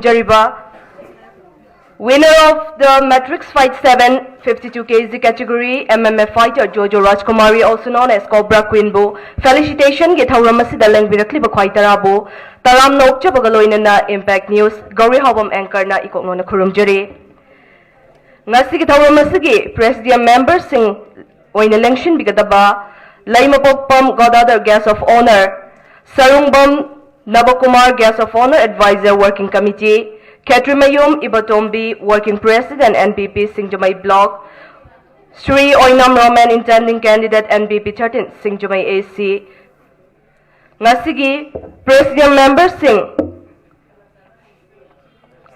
Jariba, winner of the Matrix Fight 7 52 kg category MMA fighter Jojo Rajkumari, also known as Cobra Queen bu felicitation ge thauram asida lengbirakliba khwai tarabu taram nokchabaga loinana Impact News Gauri Hawam anchor na ikokno na khurumjari ngasi ge thauram asigi presidium members sing oina election bigadaba Laimapopam Godother Guest of Honor Sarungbam Nabakumar Guest of Honor Advisor Working Committee Katrimayum Ibatombi Working President NPP Singjumay Block Sri Oinam Roman Intending Candidate NPP 13 Singjumay AC Ngasigi Presidium Member Sing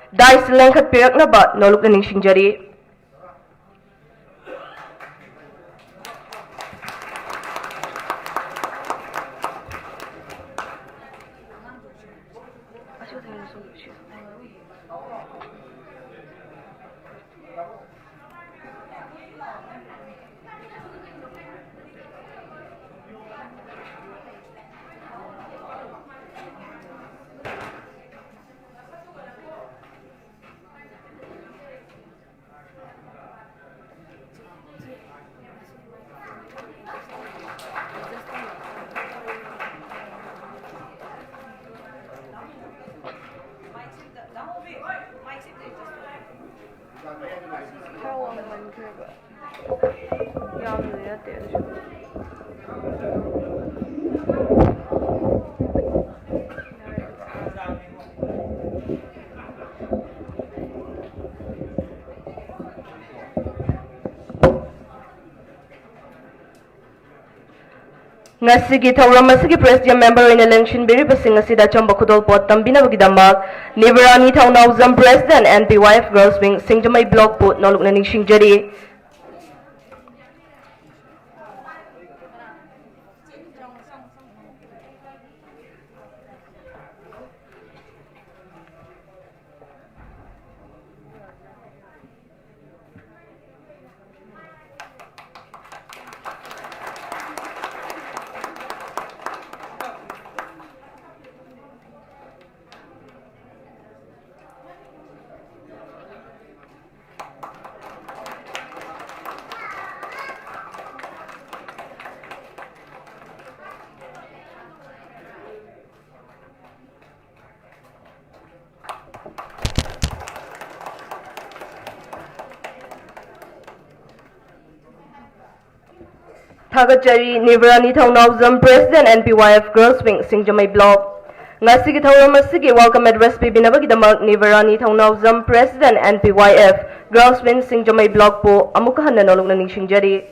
Dai Silangkat Pirak Naba Noluk Naning Singjari Ngasigi thauram asigi presidium member in election biribasing asida chamba khudol pot tambina bagidamak Nivarani Thaunawjam President NPYF Girls Wing Singjamay Block put noluk naning singjari Thagachari Nivarani Thaunawjam President NPYF Girls Wing Singjamay Block Ngasigi thauram asigi welcome address pibinabagidamak Nivarani Thaunawjam President NPYF Girls Wing Singjamay Block po amuka hanna noluk naning singjari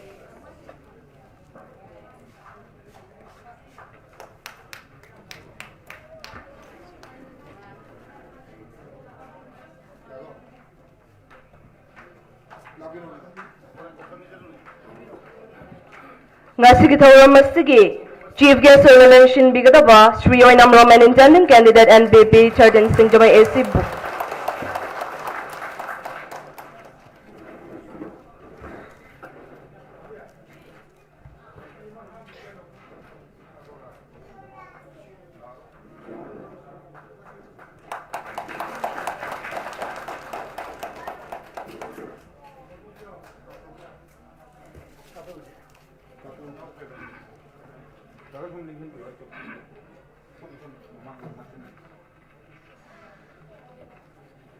Ngasigi thauram asigi Chief Guest of Election bigadaba Sri Oinam Roman Intending Candidate NPP 13 Singjamay AC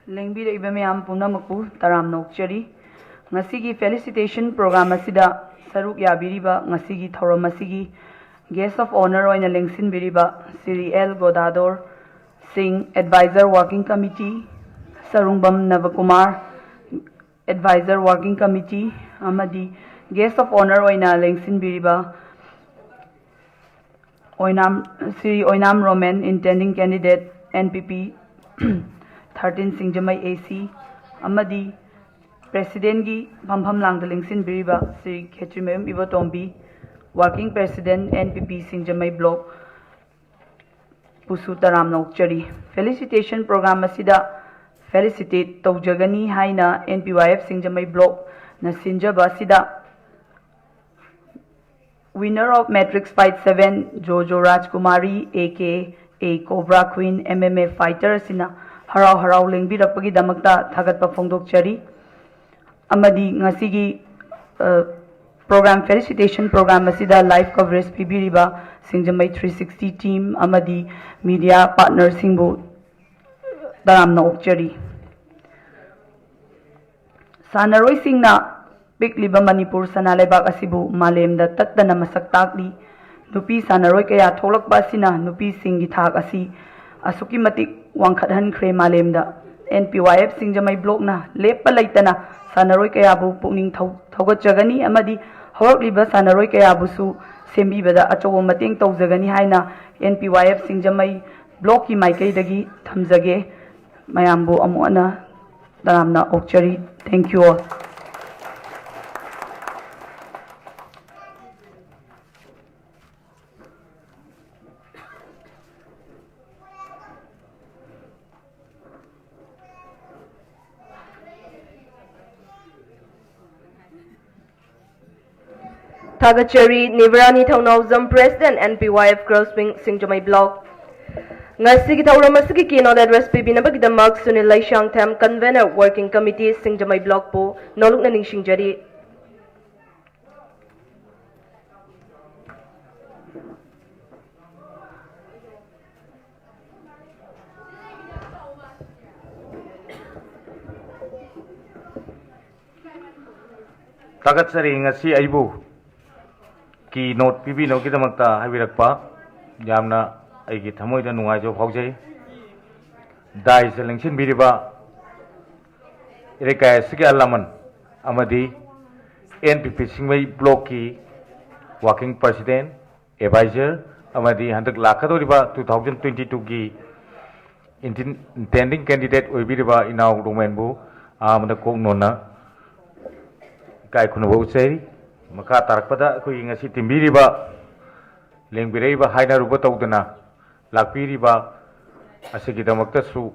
Lengbira iba mayam punamaku taram nokchari ngasigi felicitation program asida saruk yabiriba ngasigi thauram asigi guest of honor oina lengsin biriba Sri L Godother Singh Advisor Working Committee Sarungbam Navakumar Advisor Working Committee amadi guest of honor oina lengsin biriba Sri Oinam Roman Intending Candidate NPP 13 Singjamay AC amadi President gi Phampham Langda Lengsin biriba Sri Katrimayum Ibatombi Working President NPP Singjamay Block Pusu Taram Nokchari felicitation program asida felicitate Taujagani Haina NPYF Singjamay Block na sinjaba asida winner of Matrix Fight 7 Jojo Rajkumari aka Cobra Queen MMA fighter sina harau harau lengbirapagi damakta thagatpa phongdokchari amadi ngasigi program felicitation program asida live coverage pibiriba singjamai 360 team amadi media partner singbu taramna okchari sanaroi singna pikliba manipur sanalebak asibu malemda tattana masak takli nupi sanaroi kaya tholakpa asina nupi singi thak asi asuki matik wangkhathan khre malemda NPYF singjamai block na lepa laitana sanaroi kaya bu pukning thaugatjagani amadi horokliba sanaroi kaya busu sembibada achowo mateng tawjagani haina NPYF singjamai block ki maikaidagi thamjage mayambu amuna taramna okchari. Thank you all. Thagachari Nivarani Thaunawzam President NPYF Girls Wing Singjamai Block Ngasigi Thauramasi keynote address pibinabagidamak Sunil Laishangtham Convener Working Committee Singjamai Block po nolukna ningsingjari. Thagachari ngasi aibu ki note pibi no kidamakta habirakpa yamna aigi thamoida nungaijo phaujai dai selengsin biriba irekai siga laman amadi NPP singmai block ki working president advisor amadi handak lakadoriba 2022 ki intending candidate oibiriba inaw domainbu amada kok nonna kai kunubo uchai maka tarakpada ko ingasi timbiriba lengbireba haina ruba tawdana lakpiriba asigidamakta su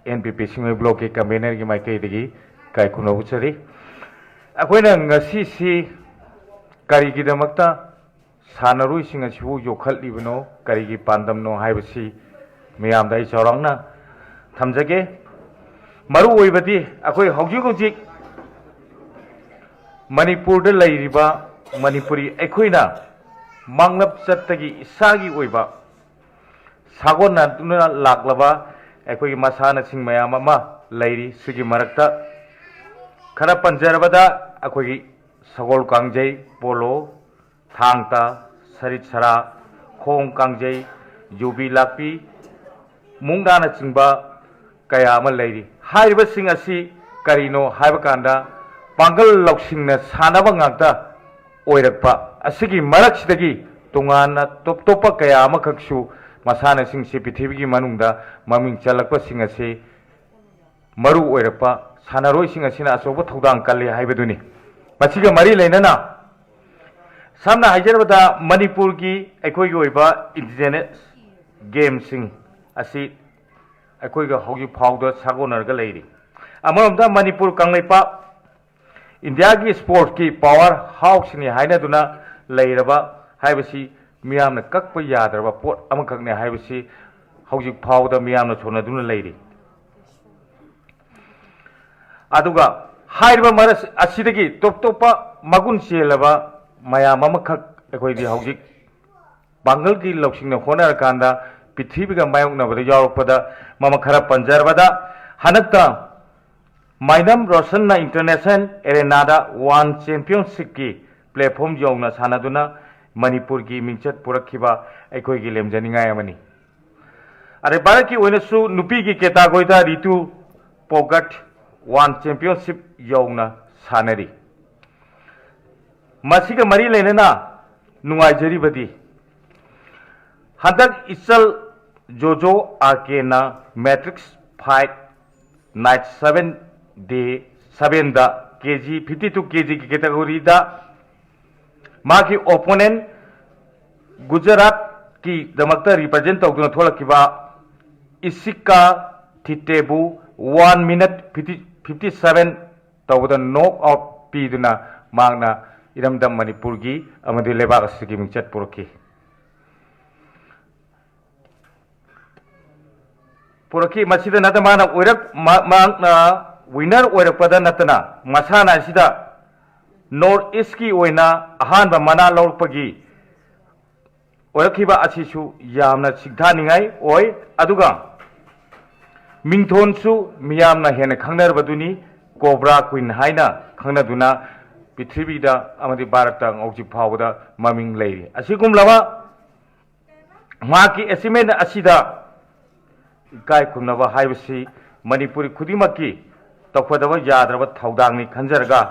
NPP singmai block ki convener ki maikai digi kai kunubo uchari akoina ngasi si karigidamakta sanaroi singa sibu yokhal libno karigi pandamno haibasi miyamda I chawrangna thamjage maru oibadi akoi hojik Manipur da lairiba Manipuri ekoina manglap chattagi isagi oiba sagona tuna laklaba ekoi masana sing mayam ama lairi sigi marakta khara panjarabada akoi sagol kangjai polo thangta sarit sara khong kangjai yubi lakpi mungdana chingba kaya ama lairi haiba sing asi karino haiba kanda Pangal lausingna sanaba ngakta oirakpa asigi maraksidagi tongana topa kaya amakaksu masana singsi pithibigi manungda maming chalakpa singase maru oirakpa sanaroi singasina asoba thodang kalli haibaduni masiga mari leinana samna haijarabada Manipur ki ekoi gi oiba indigenous game sing asi ekoi ga hogi phawda sagonarga leiri amamda Manipur kanglaipa India ki sport ki power house ni haina duna leiraba haibasi miyamna kakpa yadraba pot amakakne haibasi hojik phawda miyamna chona duna leiri aduga haiba maras asidagi topa magun chelaba mayam amakak ekoi di hojik bangal ki loksingna honar kanda pithibiga mayokna bada yaropada mama khara panjarbada hanakta Mainam Rosanna International Arenada One Championship ki platform yongna sanaduna Manipur ki mingchat purakhiba ekoi gi lemjaningai amani are baraki oinasu nupi ki category da Ritu Pogat One Championship yongna sanari masiga mari lenana nungai jari badi hadak isal Jojo Arkena Matrix Fight Night 7 Day 7 da kg 52 kg ki category da maki opponent Gujarat ki damakta represent tawduna tholakiba Isika Thitebu 1 minute 57 tawda knock out piduna mangna iramdam Manipur gi amadi lebak asigi mingchat purki पुरकी मसीदा नत माना ओरक मांगना winner ओरकपदा नतना मसाना सिदा north east की ओइना अहानबा मना लौरपगी ओरखिबा असिसु यामना सिगथानिंगाई ओय अदुगा मिंथोनसु मियामना हेन खंगनरबदुनी cobra queen हाइना खंगनदुना पृथ्वीदा अमदि भारतदा औजि फावदा ममिंग लेरि असिगुमलवा माकी एसिमेंट असिदा इकाय खुमनबा हाइबसी Manipuri खुदिमकी तौफदबा याद्रबा थौदांगनी खंजरगा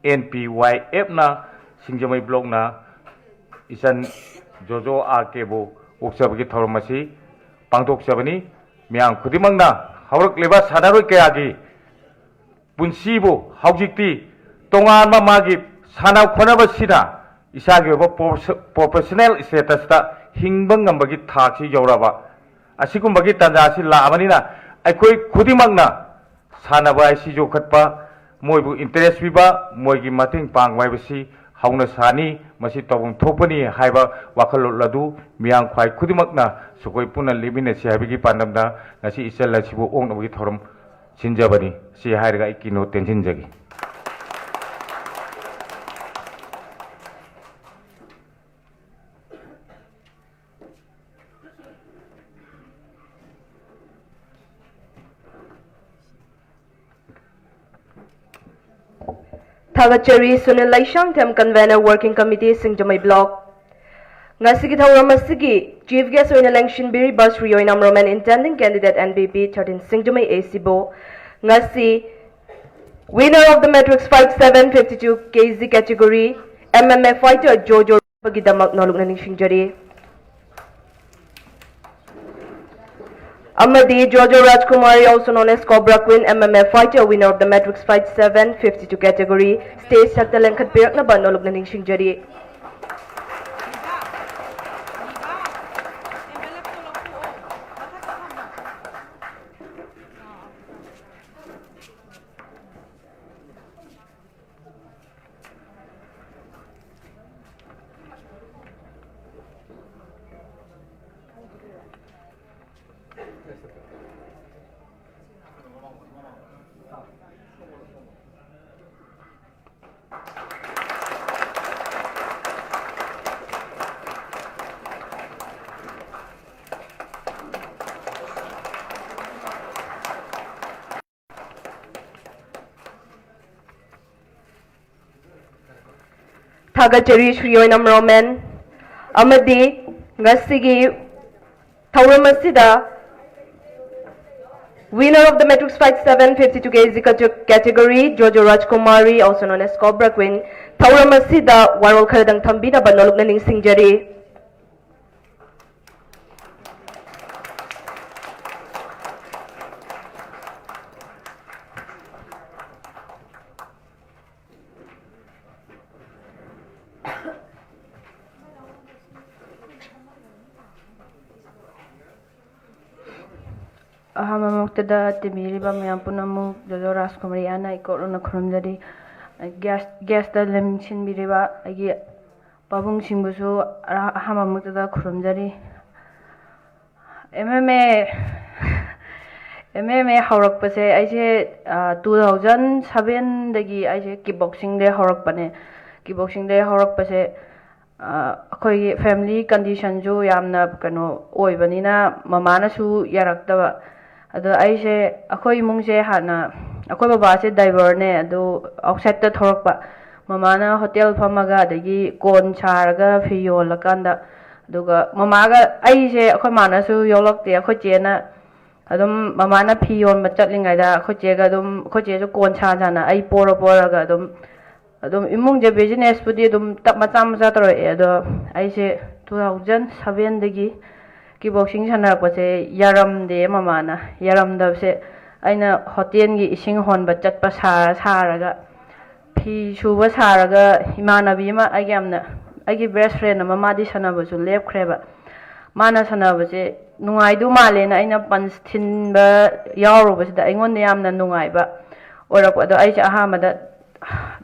NPYF ना सिंगजमई block ना इसन जोजो आकेबो ओक्सबगी थौरमसी पांगथोक्सबनी मियाम खुदिमंगना हौरकलेबा सानारोय कयागी पुंसीबो हौजिक्ति तोंगानबा मागी सानाव खोनबसिना इसागी प्रोफेशनल स्टेटसता हिंगबा ngambagi थाकसी यौरबा असिगुंबगी तंजासी लाबनिना अखोय खुदिमंगना सानबा आइसी जोखटपा मोइबु इंटरेस्ट पिबा मोइगी मतेंग पांगवाइबसी हौना सानी मसी तौबम थोपनी हाइबा वाखल लदु मियां ख्वाइ खुदिमकना सुकोइ पुना लिमिनेसि हाइबगी पांडमदा ngasi isel lasibu ongnबगी थौरम सिनजबनी सि हाइरगा इकिनो टेंसिनजगी Thagachari Sunil Laishang Them Convener Working Committee Singjamai Block Ngasigi Thauramasi Chief Guest Oina Lengshin Biri Basri Oina Roman Intending Candidate NBP 13 Singjamai ACBO Ngasi Winner of the Matrix Fight 752 KZ category MMA fighter Jojo Pagidamak Nolugnaning Shingjari Amadi Jojo Rajkumari, also known as Cobra Queen, MMA fighter, winner of the Matrix Fight 752 category, stage Sakta Langkat Pirak na Banolog na Ningsing Jari. Thagachari Shri Oinam Roman Amadi Ngasigi Thauramasida winner of the Matrix Fight 752 KZ category Jojo Rajkumari, also known as Cobra Queen, Thauramasida Warol Kharadang Thambina Banolog na Ningsing Jari. Ahamamuktada Tibiriba Miampunamu, Jojo Rajkumari Ana Ikorona Kurumjari, Gas the Lemchin Biriba, Agi Babung Simbusu, Ahamamuktada Kurumjari. MMA Horok Pase, I say 2007 Dagi, I say kickboxing day Horok Pane, kickboxing day Horok Pase. Koi family condition jo yamna kano oi banina mamana su yaraktaba ado aise akoi imung se hana akoi baba se diver ne ado outside ta thorokpa mamana hotel phamaga adagi kon charaga fi yolakanda aduga mamaga aise akoi mana su yolakte akoi chena adum mamana fi yon machatlingai da akoi chega adum akoi che jo kon cha jana ai pora ga adum imung je business pudi adum tap macam taro ado aise 2007 dagi kickboxing sanarapase yaram de mamana yaram da se aina hotel gi ising honba chatpa saraga phi suba saraga imanabi ma agi best friend mama di sanabasu lep khreba mana sanabase nungai du male na aina punch thinba yawrobase da aingon yamna nungai ba orak ado aise ahamada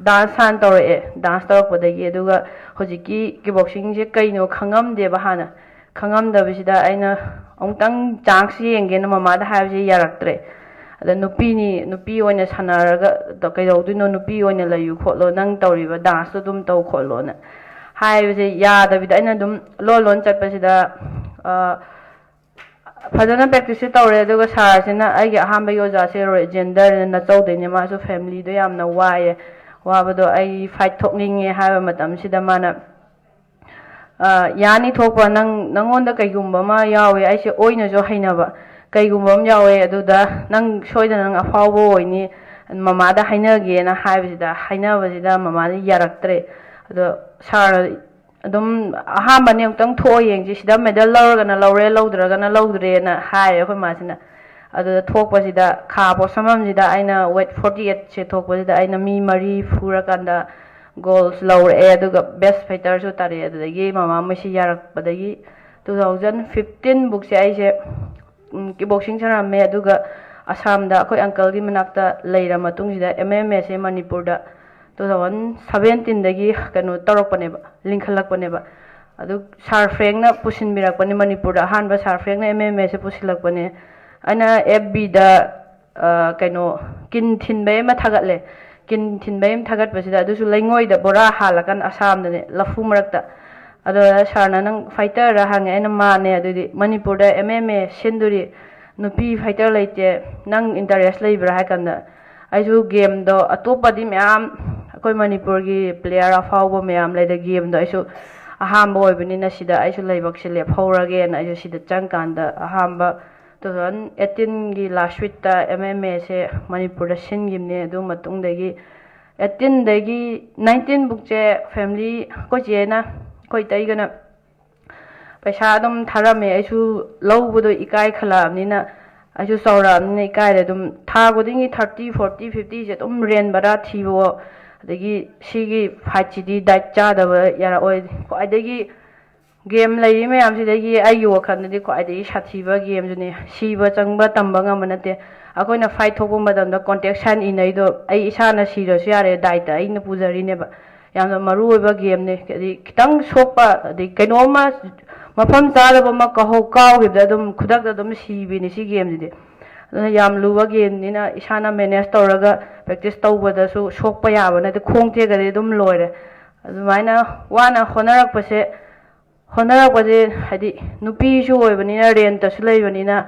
dance han tore dance tor podagi aduga hojiki kickboxing je kaino khangam de bahana khangam da bisida aina ꯑꯃꯨꯛꯇꯪ chance ꯌꯦꯡꯒꯦꯅ ꯃꯃꯥꯗ ꯍꯥꯏꯕꯁꯦ ꯌꯥꯔꯛꯇ꯭ꯔꯦ ꯑꯗ ꯅꯨꯄꯤ ꯑꯣꯏꯅ ꯁꯥꯟꯅꯔꯒ ꯀꯩꯗꯧꯗꯣꯏꯅꯣ ꯅꯨꯄꯤ ꯑꯣꯏꯅ ꯂꯩꯌꯨ ꯈꯣꯠꯂꯣ ꯅꯪ ꯇꯧꯔꯤꯕ ꯗꯥꯟꯁꯇꯣ ꯑꯗꯨꯝ ꯇꯧ ꯈꯣꯠꯂꯣꯅ ꯍꯥꯏꯕꯁꯦ ꯌꯥꯗꯕꯤꯗ ꯑꯩꯅ ꯑꯗꯨꯝ ꯂꯣꯟ ꯆꯠꯄꯁꯤꯗ ꯐꯖꯅ ꯄ꯭ꯔꯦꯛꯇꯤꯁꯁꯦ ꯇꯧꯔꯦ ꯑꯗꯨꯒ ꯁꯥꯔꯁꯤꯅ ꯑꯩꯒꯤ ꯑꯍꯥꯟꯕꯒꯤ ꯑꯣꯖꯥꯁꯦ ꯔꯣꯏꯖꯦꯟꯗꯔ ꯅꯆꯧꯗꯩꯅꯦ ꯃꯥꯁꯨ ꯐꯦꯃꯤꯂꯤꯗꯣ ꯌꯥꯝꯅ ꯋꯥꯏꯑꯦ ꯋꯥꯕꯗꯣ ꯑꯩ ꯐꯥꯏꯠ ꯊꯣꯛꯅꯤꯡꯉꯦ ꯍꯥꯏꯕ ꯃꯇꯝꯁꯤꯗ ꯃꯥꯅ ꯌꯥꯅꯤ ꯊꯣꯛꯄ ꯅꯪꯉꯣꯟꯗ ꯀꯩꯒꯨꯝꯕ ꯑꯃ ꯌꯥꯎꯋꯦ ꯑꯩꯁꯦ ꯑꯣꯏꯅꯁꯨ ꯍꯩꯅꯕ ꯀꯩꯒꯨꯝꯕ ꯑꯃ ꯌꯥꯎꯋꯦ ꯑꯗꯨꯗ ꯅꯪ ꯁꯣꯏꯗꯅ ꯅꯪ ꯑꯐꯥꯎꯕ ꯑꯣꯏꯅꯤ ꯃꯃꯥꯗ ꯍꯥꯏꯅꯒꯦꯅ ꯍꯥꯏꯅꯕꯁꯤꯗ ꯃꯃꯥꯗ ꯌꯥꯔꯛꯇ꯭ꯔꯦ ꯑꯗꯣ ꯁꯥꯔ ꯑꯗꯨꯝ ꯑꯍꯥꯟꯕꯅꯦ ꯑꯃꯨꯛꯇꯪ ꯊꯣꯛꯑ ꯌꯦꯡꯁꯤ ꯁꯤꯗ ꯃꯦꯗꯜ ꯂꯧꯔꯒꯅ ꯂꯧꯔꯦ ꯂꯧꯗ꯭ꯔꯒꯅ ꯂꯧꯗ꯭ꯔꯦꯅ ꯍꯥꯏꯔꯦ ꯑꯩꯈꯣꯏ ꯃꯥꯁꯤꯅ ꯑꯗꯨꯗ ꯊꯣꯛꯄꯁꯤꯗ ꯈꯥ ꯄꯣꯠꯁꯝꯃꯝꯁꯤꯗ ꯑꯩꯅ ꯋꯦꯠ 48ꯁꯦ ꯊꯣꯛꯄꯁꯤꯗ ꯑꯩꯅ ꯃꯤ 4 ꯐꯨꯔꯀꯥꯟꯗ ꯒꯣꯜꯁ ꯂꯧꯔꯛꯑꯦ ꯑꯗꯨꯒ ꯕꯦꯁ ꯐꯥꯏꯇꯔꯁꯨ ꯇꯥꯔꯛꯑꯦ ꯑꯗꯨꯗꯒꯤ ꯃꯃꯥ ꯃꯣꯏꯁꯤ ꯌꯥꯔꯛꯄꯗꯒꯤ 2015 ꯕꯨꯛꯁꯦ ꯑꯩꯁꯦ ꯀꯤꯛꯕꯣꯛꯁꯤꯡ ꯁꯥꯟꯅꯔꯝꯃꯦ ꯑꯗꯨꯒ ꯑꯁꯥꯝꯗ ꯑꯩꯈꯣꯏ ꯑꯪꯀꯜꯒꯤ ꯃꯅꯥꯛꯇ ꯂꯩꯔ ꯃꯇꯨꯡꯁꯤꯗ MMA ꯁꯦ ꯃꯅꯤꯄꯨꯔꯗ 2017ꯗꯒꯤ ꯀꯩꯅꯣ ꯇꯧꯔꯛꯄꯅꯦꯕ ꯂꯤꯡꯈꯠꯂꯛꯄꯅꯦꯕ ꯑꯗꯨ ꯁꯥꯔ ꯐ꯭ꯔꯦꯡꯅ ꯄꯨꯁꯤꯟꯕꯤꯔꯛꯄꯅꯦ ꯃꯅꯤꯄꯨꯔꯗ ꯑꯍꯥꯟꯕ ꯁꯥꯔ ꯐ꯭ꯔꯦꯡꯅ MMA ꯁꯦ ꯄꯨꯁꯤꯜꯂꯛꯄꯅꯦ ꯑꯩꯅ FBꯗ ꯀꯩꯅꯣ ꯀꯤꯟ ꯊꯤꯟꯕꯩ ꯑꯃ ꯊꯥꯒꯠꯂꯦ ꯀꯤꯟ ꯊꯤꯟꯕꯩ ꯑꯃ ꯊꯥꯒꯠꯄꯁꯤꯗ ꯑꯗꯨꯁꯨ ꯂꯩꯉꯣꯏꯗ ꯕꯣꯔꯥ ꯍꯥꯜꯂꯀꯥꯟꯗ ꯑꯁꯥꯝꯗꯅꯦ ꯂꯐꯨ ꯃꯔꯛꯇ ꯑꯗꯣ ꯁꯥꯔꯅ ꯅꯪ ꯐꯥꯏꯇꯔꯔ ꯍꯪꯉꯦ ꯑꯩꯅ ꯃꯥꯅꯦ ꯑꯗꯨꯗꯤ ꯃꯅꯤꯄꯨꯔꯗ MMA ꯁꯤꯟꯗꯨꯔꯤ ꯅꯨꯄꯤ ꯐꯥꯏꯇꯔ ꯂꯩꯇꯦ ꯅꯪ ꯏꯟꯇꯔꯦꯁ ꯂꯩꯕ꯭ꯔꯥ ꯍꯥꯏ ꯀꯥꯟꯗ ꯑꯩꯁꯨ ꯒꯦꯝꯗꯣ ꯑꯇꯣꯞꯄꯗꯤ ꯃꯌꯥꯝ ꯑꯩꯈꯣꯏ ꯃꯅꯤꯄꯨꯔꯒꯤ ꯄ꯭ꯂꯦꯌꯔ ꯑꯐꯥꯎꯕ ꯃꯌꯥꯝ ꯂꯩꯗ ꯒꯦꯝꯗꯣ ꯑꯩꯁꯨ ꯑꯍꯥꯟꯕ ꯑꯣꯏꯕꯅꯤꯅ ꯁꯤꯗ ꯑꯩꯁꯨ ꯂꯥꯏꯕꯛꯁꯦ ꯂꯦꯞꯍꯧꯔꯒꯦꯅ ꯑꯩꯁꯨ ꯁꯤꯗ ꯆꯪꯀꯥꯟꯗ ꯑꯍꯥꯟꯕ 2018ꯒꯤ ꯂꯥꯁ ꯋꯤꯛꯇ MMA ꯁꯦ ꯃꯅꯤꯄꯨꯔꯗ ꯁꯤꯟꯈꯤꯕꯅꯦ ꯑꯗꯨ ꯃꯇꯨꯡꯗꯒꯤ 18ꯗꯒꯤ 19 ꯕꯨꯛꯁꯦ ꯐꯦꯃꯤꯂꯤ ꯑꯩꯈꯣꯏ ꯆꯦꯅ ꯑꯩꯈꯣꯏ ꯏꯇꯩꯒꯅ ꯄꯩꯁꯥ ꯑꯗꯨꯝ ꯊꯥꯔꯝꯃꯦ ꯑꯩꯁꯨ ꯂꯧꯕꯗꯣ ꯏꯀꯥꯏ ꯈꯜꯂꯛꯑꯕꯅꯤna ꯑꯩꯁꯨ ꯆꯥꯎꯔꯛꯑꯕꯅꯤꯅ ꯏꯀꯥꯏꯔꯦ ꯑꯗꯨꯝ ꯊꯥ ꯈꯨꯗꯤꯡꯒꯤ 30 40 50ꯁꯦ ꯑꯗꯨꯝ ꯔꯦꯟ ꯕꯔꯥ ꯊꯤꯕꯣ ꯑꯗꯒꯤ ꯁꯤꯒꯤ ꯐꯥꯏꯠꯁꯤꯗꯤ ꯗꯥꯏꯠ ꯆꯥꯗꯕ ꯌꯥꯔꯛꯑꯣꯏ ꯈ꯭ꯋꯥꯏꯗꯒꯤ ꯒꯦꯝ ꯂꯩꯔꯤ ꯃꯌꯥꯝꯁꯤꯗꯒꯤ ꯑꯩꯒꯤ ꯋꯥꯈꯜꯗꯗꯤ ꯈ꯭ꯋꯥꯏꯗꯒꯤ ꯁꯥꯊꯤꯕ ꯒꯦꯝꯁꯤꯅꯦ ꯁꯤꯕ ꯆꯪꯕ ꯇꯝꯕ ꯉꯝꯕ ꯅꯠꯇꯦ ꯑꯩꯈꯣꯏꯅ ꯐꯥꯏꯠ ꯊꯣꯛꯄ ꯃꯇꯝꯗ ꯀꯣꯟꯇꯦꯛ ꯁꯥꯏꯟ ꯏꯅꯩꯗꯣ ꯑꯩ ꯏꯁꯥꯅ ꯁꯤꯔꯁꯨ ꯌꯥꯔꯦ ꯗꯥꯏꯠꯇ ꯑꯩꯅ ꯄꯨꯖꯔꯤꯅꯦꯕ ꯌꯥꯝꯅ ꯃꯔꯨꯑꯣꯏꯕ ꯒꯦꯝꯅꯦ ꯈꯤꯇꯪ ꯁꯣꯛꯄ ꯑꯗꯩ ꯀꯩꯅꯣꯝꯃ ꯃꯐꯝ ꯆꯥꯗꯕ ꯑꯃ ꯀꯥꯎꯈꯤꯕꯗ ꯑꯗꯨꯝ ꯈꯨꯗꯛꯇ ꯑꯗꯨꯝ ꯁꯤꯕꯤꯅꯤ ꯁꯤ ꯒꯦꯝꯁꯤꯗꯤ ꯑꯗꯨꯅ ꯌꯥꯝ ꯂꯨꯕ ꯒꯦꯝꯅꯤꯅ ꯏꯁꯥꯅ ꯃꯦꯅꯦꯖ ꯇꯧꯔꯒ ꯄ꯭ꯔꯦꯛꯇꯤꯁ ꯇꯧꯕꯗꯁꯨ ꯁꯣꯛꯄ ꯌꯥꯕ ꯅꯠꯇꯦ ꯈꯣꯡ ꯇꯦꯛꯑꯒꯗꯤ ꯑꯗꯨꯝ ꯂꯣꯏꯔꯦ ꯑꯗꯨꯃꯥꯏꯅ ꯋꯥꯅ ꯍꯣꯠꯅꯔꯛꯄꯁꯦ ꯍꯥꯏꯗꯤ ꯅꯨꯄꯤꯁꯨ ꯑꯣꯏꯕꯅꯤꯅ ꯔꯦꯟꯇꯁꯨ ꯂꯩꯕꯅꯤꯅ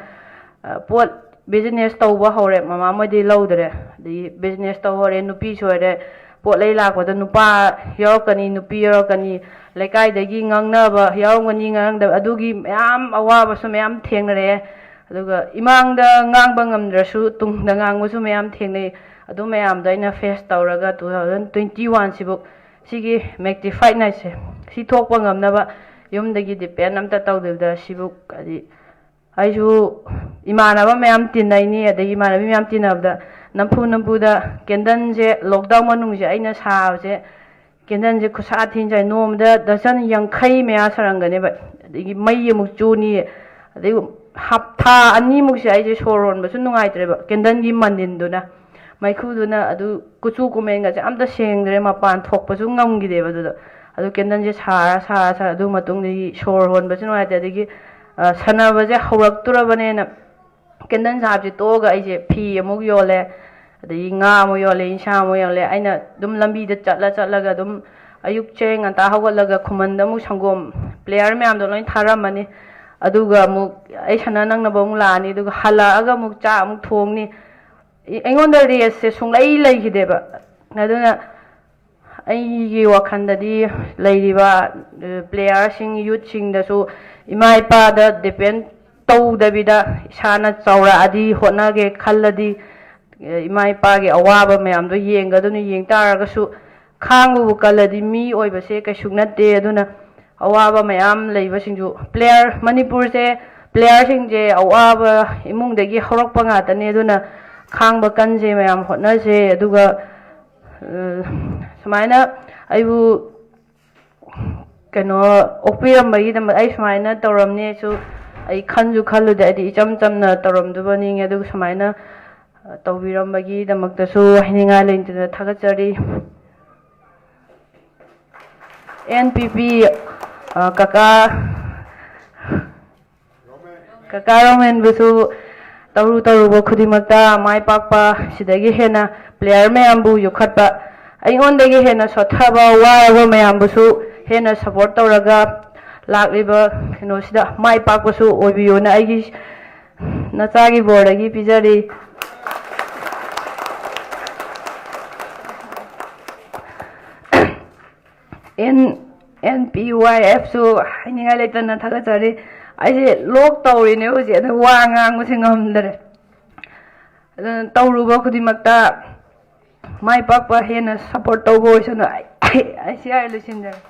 ꯄꯣꯠ ꯕꯤꯖꯤꯅꯦꯁ ꯇꯧꯕ ꯍꯧꯔꯦ ꯃꯃꯥ ꯃꯣꯏꯗꯤ ꯂꯧꯗ꯭ꯔꯦ ꯑꯗꯒꯤ ꯕꯤꯖꯤꯅꯦꯁ ꯇꯧ ꯍꯧꯔꯦ ꯅꯨꯄꯤꯁꯨ ꯑꯣꯏꯔꯦ ꯄꯣꯠ ꯂꯩ ꯂꯥꯛꯄꯗ ꯅꯨꯄꯥ ꯌꯥꯎꯔꯛꯀꯅꯤ ꯅꯨꯄꯤ ꯌꯥꯎꯔꯛꯀꯅꯤ ꯂꯩꯀꯥꯏꯗꯒꯤ ꯉꯥꯡꯅꯕ ꯌꯥꯎꯔꯝꯒꯅꯤ ꯉꯥꯡꯅꯗꯕ ꯑꯗꯨꯒꯤ ꯃꯌꯥꯝ ꯑꯋꯥꯕꯁꯨ ꯃꯌꯥम ꯊꯦꯡꯅꯔꯛꯑꯦ ꯑꯗꯨꯒ ꯏꯃꯥꯡꯗ ꯉꯥꯡꯕ ꯉꯝꯗ꯭ꯔꯁꯨ ꯇꯨꯡꯗ ꯉꯥꯡꯕꯁꯨ ꯃꯌꯥꯝ ꯊꯦꯡꯅꯩ ꯑꯗꯨ ꯃꯌꯥꯝꯗꯣ ꯑꯩꯅ ꯐꯦꯁ ꯇꯧꯔꯒ 2021 ꯁꯤꯕꯨꯛ ꯁꯤꯒꯤ ꯃꯦꯛꯇꯤ ꯐꯥꯏꯠ ꯅꯥꯏꯠꯁꯦ ꯁꯤ ꯊꯣꯛꯄ ꯉꯝꯅꯕ ꯌꯨꯝꯗꯒꯤ ꯗꯤꯄꯦꯟ ꯑꯝꯇ ꯇꯧꯗꯕꯤꯗ ꯁꯤꯕꯨꯛ ꯍꯥꯏꯗꯤ ꯑꯩꯁꯨ ꯏꯃꯥꯟꯅꯕ ꯃꯌꯥꯝ ꯇꯤꯟꯅꯩꯅꯤ ꯑꯗꯒꯤ ꯏꯃꯥꯟꯅꯕꯤ ꯃꯌꯥꯝ ꯇꯤꯟꯅꯕꯗ ꯅꯝꯐꯨꯗ ꯀꯦꯟꯗꯜꯁꯦ ꯂꯣꯛꯗꯥꯎꯟ ꯃꯅꯨꯡꯁꯦ ꯑꯩꯅ ꯁꯥꯕꯁꯦ ꯀꯦꯟꯗꯜꯁꯦ ꯈꯨꯠꯁꯥ ꯊꯤꯟꯖꯥꯏ ꯅꯣꯡꯃꯗ ꯗꯖꯟ 50 ꯃꯌꯥ ꯁꯥꯔꯝꯒꯅꯦꯕ ꯑꯗꯒꯤ ꯃꯩ ꯑꯃꯨꯛ ꯆꯨꯅꯤ ꯑꯗꯒꯤ ꯊꯥ 2ꯃꯨꯛꯁꯦ ꯑꯩꯁꯦ ꯁꯣꯔ ꯍꯣꯟꯕꯁꯨ ꯅꯨꯡꯉꯥꯏꯇ꯭ꯔꯦꯕ ꯀꯦꯟꯗꯜꯒꯤ ꯃꯅꯤꯟꯗꯨꯅ ꯃꯩꯈꯨꯗꯨꯅ ꯑꯗꯨ ꯀꯨꯆꯨ ꯀꯨꯃꯦꯟꯒꯁꯦ ꯑꯝꯇ ꯁꯦꯡꯗ꯭ꯔꯦ ꯃꯄꯥꯟ ꯊꯣꯛꯄꯁꯨ ꯉꯝꯈꯤꯗꯦꯕ ꯑꯗꯨꯗ ꯑꯗꯨ ꯀꯦꯟꯗꯜꯁꯦ ꯁꯥꯔ ꯑꯗꯨ ꯃꯇꯨꯡꯗꯒꯤ ꯁꯣꯔ ꯍꯣꯟꯕꯁꯨ ꯅꯨꯡꯉꯥꯏꯇꯦ ꯑꯗꯒꯤ ꯁꯥꯟꯅꯕꯁꯦ ꯍꯧꯔꯛꯇꯨꯔꯕꯅꯦꯅ ꯀꯦꯟꯗꯜ ꯁꯥꯕꯁꯦ ꯇꯣꯛꯑꯒ ꯑꯩꯁꯦ ꯐꯤ ꯑꯃꯨꯛ ꯌꯣꯜꯂꯦ ꯑꯗꯒꯤ ꯉꯥ ꯑꯃꯨꯛ ꯌꯣꯜꯂꯦ ꯏꯟꯁꯥꯡ ꯑꯃꯨꯛ ꯌꯣꯜꯂꯦ ꯑꯩꯅ ꯑꯗꯨꯝ ꯂꯝꯕꯤꯗ ꯆꯠꯂꯒ ꯑꯗꯨꯝ ꯑꯌꯨꯛꯁꯦ ꯉꯟꯇꯥ ꯍꯧꯒꯠꯂꯒ ꯈꯨꯃꯟꯗ ꯑꯃꯨꯛ ꯁꯪꯒꯣꯝ ꯄ꯭ꯂꯦꯌꯔ ꯃꯌꯥꯝꯗꯣ ꯂꯣꯏ ꯊꯥꯔꯝꯃꯅꯤ ꯑꯗꯨꯒ ꯑꯃꯨꯛ ꯑꯩ ꯁꯥꯟꯅ ꯅꯪꯅꯕ ꯑꯃꯨꯛ ꯂꯥꯛꯑꯅꯤ ꯑꯗꯨꯒ ꯍꯜꯂꯛꯑꯒ ꯑꯃꯨꯛ ꯆꯥꯛ ꯑꯃꯨꯛ ꯊꯣꯡꯅꯤ ꯑꯩꯉꯣꯟꯗ ꯔꯦꯁꯁꯦ ꯁꯨꯡꯂꯩ ꯂꯩꯈꯤꯗꯦꯕ ꯑꯗꯨꯅ ꯑꯩꯒꯤ ꯋꯥꯈꯜꯗꯗꯤ ꯂꯩꯔꯤꯕ ꯄ꯭ꯂꯦꯌꯔꯁꯤꯡ ꯌꯨꯠꯁꯤꯡꯗꯁꯨ ꯏꯃꯥ ꯏꯄꯥꯗ ꯗꯤꯄꯦꯟ ꯇꯧꯗꯕꯤꯗ ꯏꯁꯥꯅ ꯆꯥꯎꯔꯛꯑꯗꯤ ꯍꯣꯠꯅꯒꯦ ꯈꯜꯂꯗꯤ ꯏꯃꯥ ꯏꯄꯥꯒꯤ ꯑꯋꯥꯕ ꯃꯌꯥꯝꯗꯣ ꯌꯦꯡꯒꯗꯨꯅ ꯌꯦꯡ ꯇꯥꯔꯒꯁꯨ ꯈꯥꯡꯕꯕꯨ ꯀꯜꯂꯗꯤ ꯃꯤ ꯑꯣꯏꯕꯁꯦ ꯀꯩꯁꯨ ꯅꯠꯇꯦ ꯑꯗꯨꯅ ꯑꯋꯥꯕ ꯃꯌꯥꯝ ꯂꯩꯕꯁꯤꯡꯁꯨ ꯃꯅꯤꯄꯨꯔꯁꯦ ꯄ꯭ꯂꯦꯌꯔꯁꯤꯡꯁꯦ ꯑꯋꯥꯕ ꯏꯃꯨꯡꯗꯒꯤ ꯍꯧꯔꯛꯄ ꯉꯥꯛꯇꯅꯦ ꯑꯗꯨꯅ ꯈꯥꯡꯕ ꯀꯟꯁꯦ ꯃꯌꯥꯝ ꯍꯣꯠꯅꯁꯦ ꯑꯗꯨꯒ ꯁꯨꯃꯥꯏꯅ ꯑꯩꯕꯨ ꯀꯩꯅꯣ ꯑꯣꯛꯄꯤꯔꯝꯕꯒꯤꯗꯃꯛ ꯑꯩ ꯁꯨꯃꯥꯏꯅ ꯇꯧꯔꯝꯅꯦꯁꯨ ꯑꯩ ꯈꯜꯂꯨꯗꯦ ꯑꯩꯗꯤ ꯏꯆꯝ ꯆꯝꯅ ꯇꯧꯔꯝꯗꯨꯕꯅꯤ ꯑꯗꯨꯒ ꯁꯨꯃꯥꯏꯅ ꯇꯧꯕꯤꯔꯝꯕꯒꯤꯗꯃꯛꯇꯁꯨ ꯍꯥꯏꯅꯤꯡꯉꯥꯏ ꯂꯩꯇꯅ ꯊꯥꯒꯠꯆꯔꯤ NPP ꯀꯀꯥ Kaka Romanbusu Tauru Tarubo Kudimakta, my papa, Sidagi Hena, player Mayambu, Yukatpa. I on the Hena Sotaba, why Mayambusu, Hena support Toraga, Lak River, Sida, my papasu, Obiuna, Igish, Natagi Boragi, Pizari. NPYF so hiding a letter na Tagatari. I said, look, Tauri knows it, the Wang was in on the Tauruba Kudimakta. My papa here support the voice, and I see I listen there.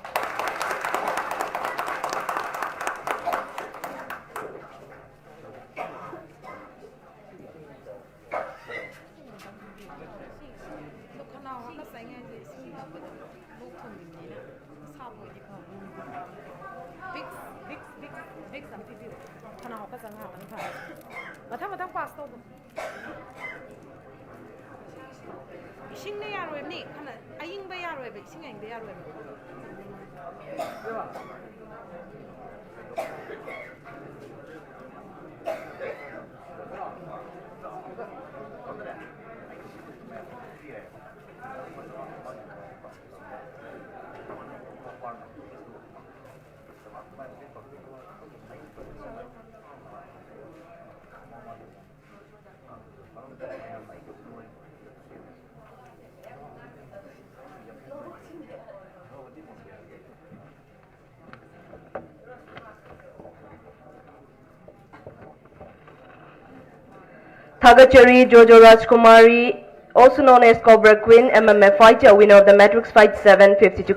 Thagachari Jojo Rajkumari, also known as Cobra Queen, MMA fighter, winner of the Matrix Fight 7 52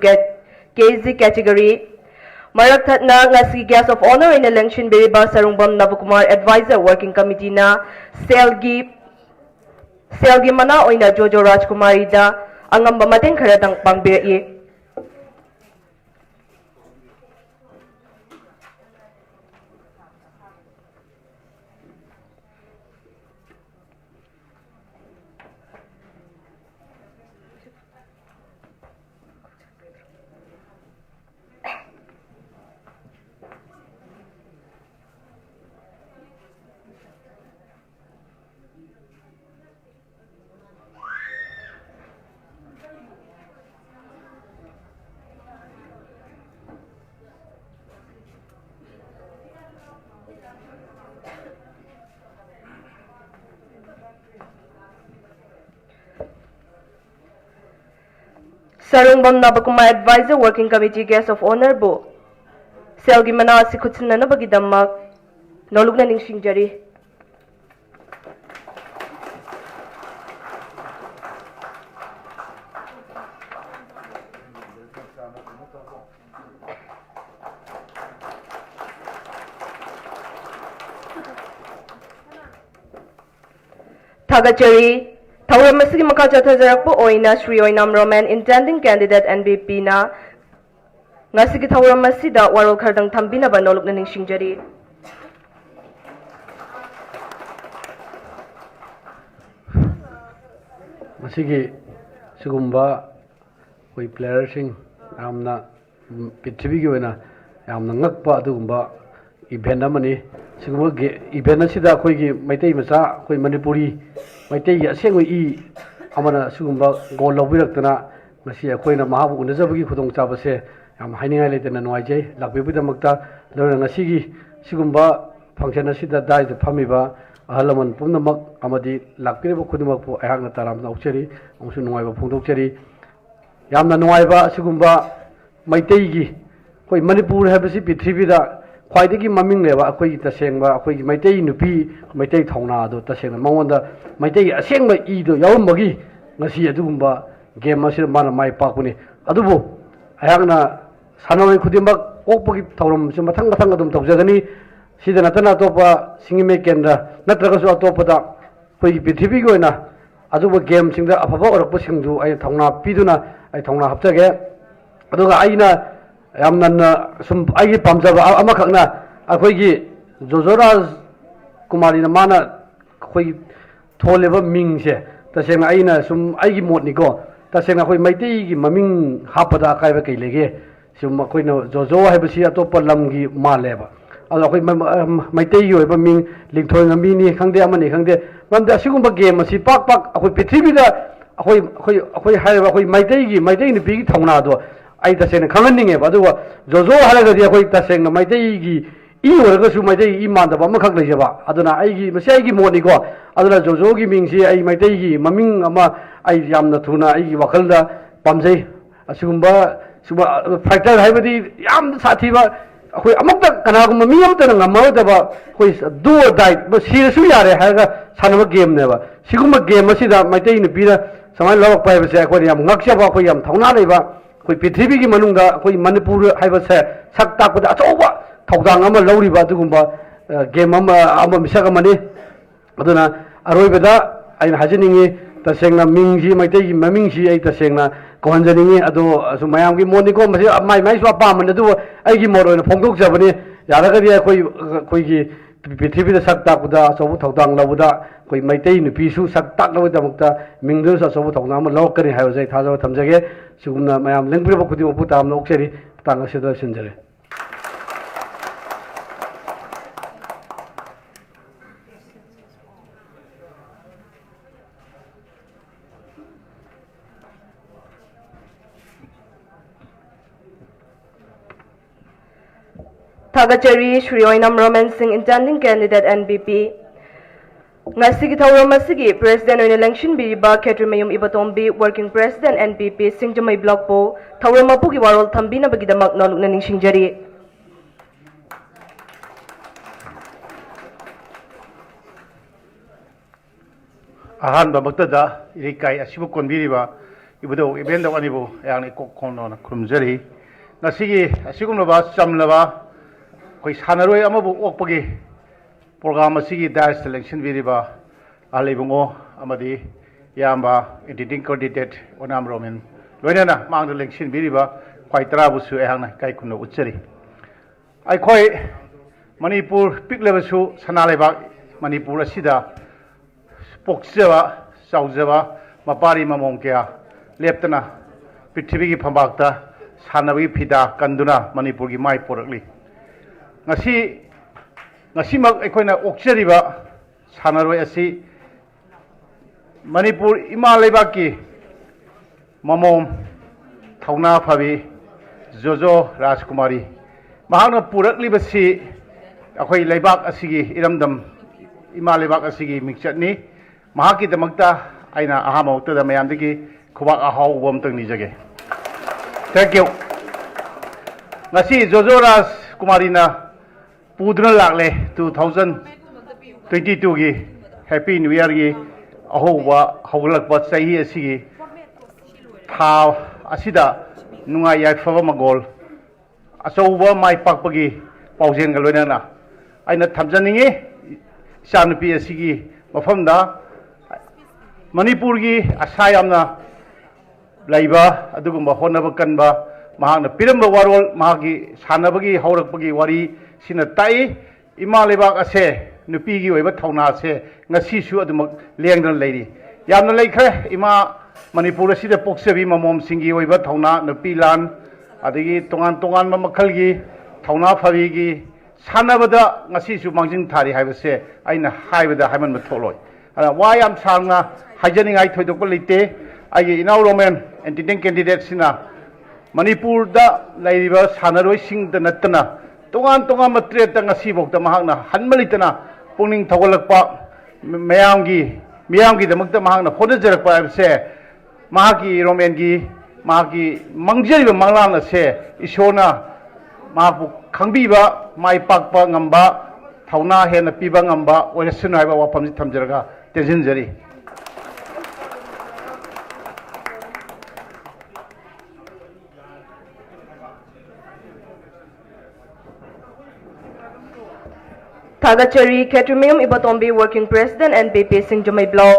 kg category. Marak Thatna ngasi guest of honor in election Biriba Sarungbam Navakumar advisor working committee na Selgi mana oina Jojo Rajkumari da angamba mateng kharadang pangbiri. Sarungbam Navakumar advisor working committee guest of honor bo Selgi mana si khutsinna na bagi dammak nolugna ningsingjari. Thagachari Thauram masigi maka chathajarakpo oina Sri Oinam Roman intending candidate NBP na ngasigi thauram masida warol khardang thambinaba nolukna ningsingjari. Masigi sigumba koi player sing amna pithibi gi oina amna ngakpa adugumba event amani sigumba event asida koi gi maitai macha koi manipuri maitai gi asengoi I amana sigumba gol lobirakna masi akoina mahabu unajabagi khudong chabase am hainingai leitena noijai lakbebudamakta lorna ngasigi sigumba function asida dai de phamiba ahalaman pumnamak amadi lakpireba khudumakpu ayakna taramna ucheri amsu nuaiba phongdokcheri yamna nuaiba sigumba maitai gi koi manipur habasi prithibida khwaidagi maming leba akoi tasengba akoi maitai nupi maitai thauna do tasengna mangonda maitai asengba I do yawmbagi ngasi adugumba game asir mana mai pakuni adubu ayakna sanawai khudimba okpagi thauram su mathang mathang adum tawjagani sida natana topa singime kendra natraga su atopada koi prithibigi oina adubu game singda afaba orakpa singdu ay thauna piduna ay thauna hapjage aduga aina yamna sum ai pamjaba amakhakna akhoi Jojo Rajkumari na mana khoi tholeba mingse tasengna aina sum ai modni ko tasengna khoi maitai gi maming hapada kaiba kai lege sum khoi no Jojo haibasi atopa lamgi maleba ꯑꯗꯣ ꯑꯩꯈꯣꯏ ꯃꯩꯇꯩꯒꯤ ꯑꯣꯏꯕ ꯃꯤꯡ ꯂꯤꯡꯊꯣꯏ ꯉꯝꯕꯤꯅꯤ ꯈꯪꯗꯦ ꯑꯃꯅꯤ ꯈꯪꯗꯦ ꯃꯔꯝꯗꯤ ꯑꯁꯤꯒꯨꯝꯕ ꯒꯦꯝ ꯑꯁꯤ ꯄꯥꯛ ꯑꯩꯈꯣꯏ ꯄ꯭ꯔꯤꯊꯤꯕꯤꯗ ꯑꯩꯈꯣꯏ ꯍꯥꯏꯔꯤꯕ ꯑꯩꯈꯣꯏ ꯃꯩꯇꯩ ꯅꯨꯄꯤꯒꯤ ꯊꯧꯅꯥꯗꯣ ꯑꯩ ꯇꯁꯦꯡꯅ ꯈꯪꯍꯟꯅꯤꯡꯉꯦꯕ ꯑꯗꯨꯒ ꯖꯣꯖꯣ ꯍꯥꯏꯔꯒꯗꯤ ꯑꯩꯈꯣꯏ ꯇꯁꯦꯡꯅ ꯃꯩꯇꯩꯒꯤ ꯏ ꯑꯣꯏꯔꯒꯁꯨ ꯃꯩꯇꯩꯒꯤ ꯏ ꯃꯥꯟꯗꯕ ꯑꯃꯈꯛ ꯂꯩꯖꯕ ꯑꯗꯨꯅ ꯃꯁꯤ ꯑꯩꯒꯤ ꯃꯣꯠꯅꯤꯀꯣ ꯑꯗꯨꯅ ꯖꯣꯖꯣꯒꯤ ꯃꯤꯡꯁꯤ ꯑꯩ ꯃꯩꯇꯩꯒꯤ ꯃꯃꯤꯡ ꯑꯃ ꯑꯩ ꯌꯥꯝꯅ ꯊꯨꯅ ꯑꯩꯒꯤ ꯋꯥꯈꯜꯗ ꯄꯥꯝꯖꯩ ꯑꯁꯤꯒꯨꯝꯕ ꯐꯥꯏꯇꯔ ꯍꯥꯏꯕꯗꯤ ꯌꯥꯝꯅ ꯁꯥꯊꯤꯕ ꯑꯩꯈꯣꯏ ꯑꯃꯨꯛꯇ ꯀꯅꯥꯒꯨꯝꯕ ꯃꯤ ꯑꯃꯠꯇꯅ ꯉꯝꯃꯔꯣꯏꯗꯕ ꯑꯩꯈꯣꯏ ꯗꯨ ꯑꯣꯔ ꯗꯥꯏ ꯁꯤꯔꯁꯨ ꯌꯥꯔꯦ ꯍꯥꯏꯔꯒ ꯁꯥꯟꯅꯕ ꯒꯦꯝꯅꯦꯕ ꯁꯤꯒꯨꯝꯕ ꯒꯦꯝ ꯑꯁꯤꯗ ꯃꯩꯇꯩ ꯅꯨꯄꯤꯅ ꯁꯨꯃꯥꯏꯅ ꯂꯧꯔꯛꯄ ꯍꯥꯏꯕꯁꯦ ꯑꯩꯈꯣꯏꯅ ꯌꯥꯝ ꯉꯛꯆꯕ ꯑꯩꯈꯣꯏ ꯌꯥꯝ ꯊꯧꯅꯥ ꯂꯩꯕ ꯑꯩꯈꯣꯏ ꯄ꯭ꯔꯤꯊꯤꯕꯤꯒꯤ ꯃꯅꯨꯡꯗ ꯑꯩꯈꯣꯏ ꯃꯅꯤꯄꯨꯔ ꯍꯥꯏꯕꯁꯦ ꯁꯛ ꯇꯥꯛꯄꯗ ꯑꯆꯧꯕ ꯊꯧꯗꯥꯡ ꯑꯃ ꯂꯧꯔꯤꯕ ꯑꯗꯨꯒꯨꯝꯕ ꯒꯦꯝ ꯑꯃ ꯃꯤꯁꯛ ꯑꯃꯅꯤ ꯑꯗꯨꯅ ꯑꯔꯣꯏꯕꯗ ꯑꯩꯅ ꯍꯥꯏꯖꯅꯤꯡꯉꯤ ꯇꯁꯦꯡꯅ ꯃꯤꯡꯁꯤ ꯃꯩꯇꯩꯒꯤ ꯃꯃꯤꯡꯁꯤ ꯑꯩ ꯇꯁꯦꯡꯅ ꯀꯧꯍꯟꯖꯅꯤꯡꯉꯤ ꯑꯗꯣ ꯃꯌꯥꯝꯒꯤ ꯃꯣꯠꯅꯤꯀꯣ ꯃꯁꯤ ꯃꯥꯏꯁꯨ ꯑꯄꯥꯝꯕꯅꯤ ꯑꯗꯨꯕꯨ ꯑꯩꯒꯤ ꯃꯣꯠ ꯑꯣꯏꯅ ꯐꯣꯡꯗꯣꯛꯆꯕꯅꯤ ꯌꯥꯔꯒꯗꯤ ꯑꯩꯈꯣꯏꯒꯤ ꯄ꯭ꯔꯤꯊꯤꯕꯤꯗ ꯁꯛ ꯇꯥꯛꯄꯗ ꯑꯆꯧꯕ ꯊꯧꯗꯥꯡ ꯂꯧꯕꯗ ꯑꯩꯈꯣꯏ ꯃꯩꯇꯩ ꯅꯨꯄꯤꯁꯨ ꯁꯛ ꯇꯥꯛꯅꯕꯒꯤꯗꯃꯛꯇ ꯃꯤꯡꯗꯨꯅꯁꯨ ꯑꯆꯧꯕ ꯊꯧꯗꯥꯡ ꯑꯃ ꯂꯧꯔꯛꯀꯅꯤ ꯍꯥꯏꯕꯁꯦ ꯑꯩ ꯊꯥꯖꯕ ꯊꯝꯖꯒꯦ ꯁꯤꯒꯨꯝꯅ ꯃꯌꯥꯝ ꯂꯦꯡꯕꯤꯔꯕ ꯈꯨꯗꯤꯡꯃꯛꯄꯨ ꯇꯥꯝꯅ ꯑꯣꯛꯆꯔꯤ ꯃꯇꯥꯡ ꯑꯁꯤꯗ ꯂꯣꯏꯁꯤꯟꯖꯔꯦ Thagachari Shri Oinam Roman Singh, intending candidate NBP. Ngasigi thauram asigi President oina election biriba Khetrimayum Ibatombi Working President NPP Singjamai Block po thauram apugi warol thambina bagidamak nalukna ningsingjari. Ahanba maktada irikai asibu konbiriba ibudo ibenda wanibu yang ikok kono krumjari ngasigi asigumlaba chamlaba koi sanaroi amabu okpagi program asigi dash selection biriba alibungo amadi yamba editing candidate onam romen loinana mang election biriba kwai tarabusu ehangna kai kunno uchari ai khoi manipur piklebasu sanaleba manipur asida Poksewa, Sauzeva, Mapari Mamongkea, Leptana, Pitivigi Pambakta, Sanavi Pida, Kanduna, Manipurgi Mai Poragli. Nasimak Equina Okseriva, Sanaro Asi, Manipur Imalebaki, Mamom, Tauna Favi, Zozo Rajkumari, Mahana Purakli Basi, Akoi Lebak Asigi, Iramdam, Imalebak Asigi, Mixatni. Mahaki damakta aina ahama utada mayamdagi khubak ahau wamtang nijage. Thank you. Ngasi Jojo Raj Kumarina pudra lagle 2022 gi Happy New Year gi ahowa hawlakpa chahi asigi tha asida nunga yaifaba magol achouba mai pakpagi paujen ga loinana aina thamjaningi chanupi asigi mafamda Manipurgi asayamna laiba adugumba honaba kanba mahana piramba warol mahagi sanabagi haurakpagi wari sina tai ima lebak ase nupigi oiba thauna ase ngasi su adumak lengdan leiri yamna leikhre ima Manipur asida poksebi mamom singi oiba thauna nupi lan adigi tongan makhalgi thauna phabigi sanabada ngasi su mangjing thari haibase aina haibada haiman matholoi wayam sangna Hajani I told the quality, I now Roman and the candidate Sina Manipur da Laiva Sanaro sing the Natana, Tongan Matret and Asibok, the Mahana, Hanmalitana, Puning Tawalakpa, Miamgi, the Mukta Mahana, Hodajar, say Mahaki Romangi, Maki Mangjari Malana say, Ishona, Mapu Kambiba, my Pakpa Ngamba, Tauna Hen, Piba Ngamba, or a Sunaiva Wapam Tamjaraga, Tezinjari. Thagachari Khetrimayum Ibatombi Working President NPP Singjamai Block.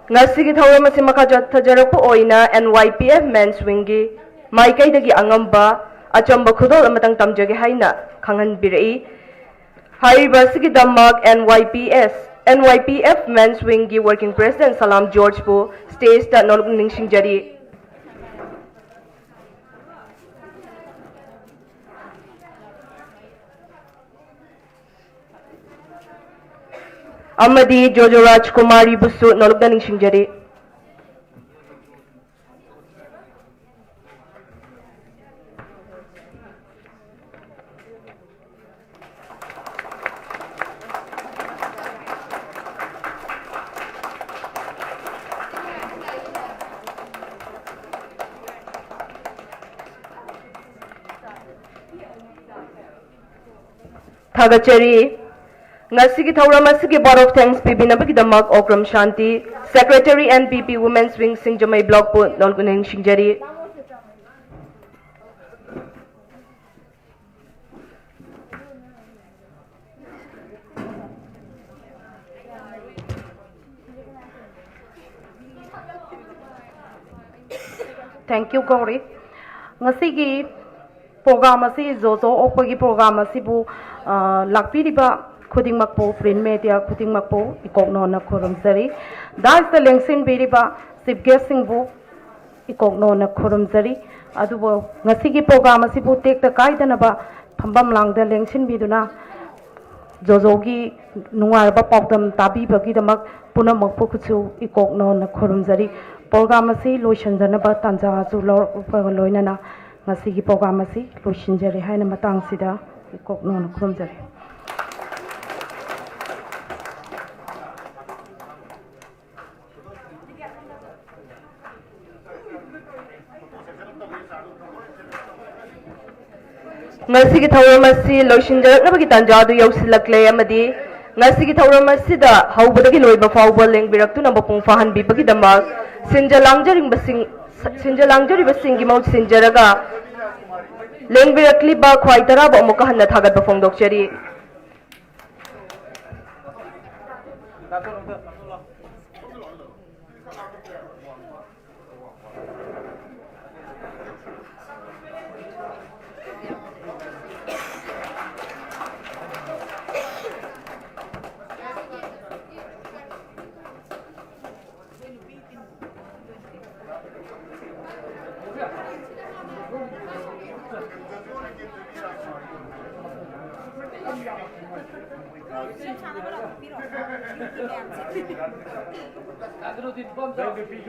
Ngasigi thauram asi makajat thajarakpo oina NYPF Men's Wing-gi maikaidagi angamba achamba khudol amatang tamjage haina khanghanbirai. Hariba sigi damak NYPF Men's Wing-gi Working President Salam George po stage ta noluk ningsingjari. amadi Jojo Rajkumari busu nolukna ningsingjari. Thagachari ngasigi thauram asigi board of thanks pibinabagi damak Okram Shanti Secretary NPP Women's Wing Singjamai Block po nolguning singjari. Thank you, Gauri. Ngasigi program asi Zozo Okpagi program asi bu lakpi riba khuding makpo print media khuding makpo ikokno na khorum sari. Das the lengsin biriba sip guessing bu ikokno na khorum sari. Adu bu ngasigi program asi bu tek ta kaida na ba phambam lang da lengsin biduna Zozo gi nungar ba pokdam tabi bagi damak puna makpo khuchu ikokno na khorum sari. Program asi loishan jana ba tanja chu loina na ngasigi program asi loishin jare haina matang sida ikokno na khorum jare. Ngasigi thauram asi loishinjaraknabagi tanja adu yausilakle amadi ngasigi thauram asida haubadagi loiba fauba lengbiraktuna mapung fahanbibagi damak sinjalangjari basing mau sinjaraga lengbirakli ba khwai taraba amuka hanna thagat ba phongdokchari. Then the PG,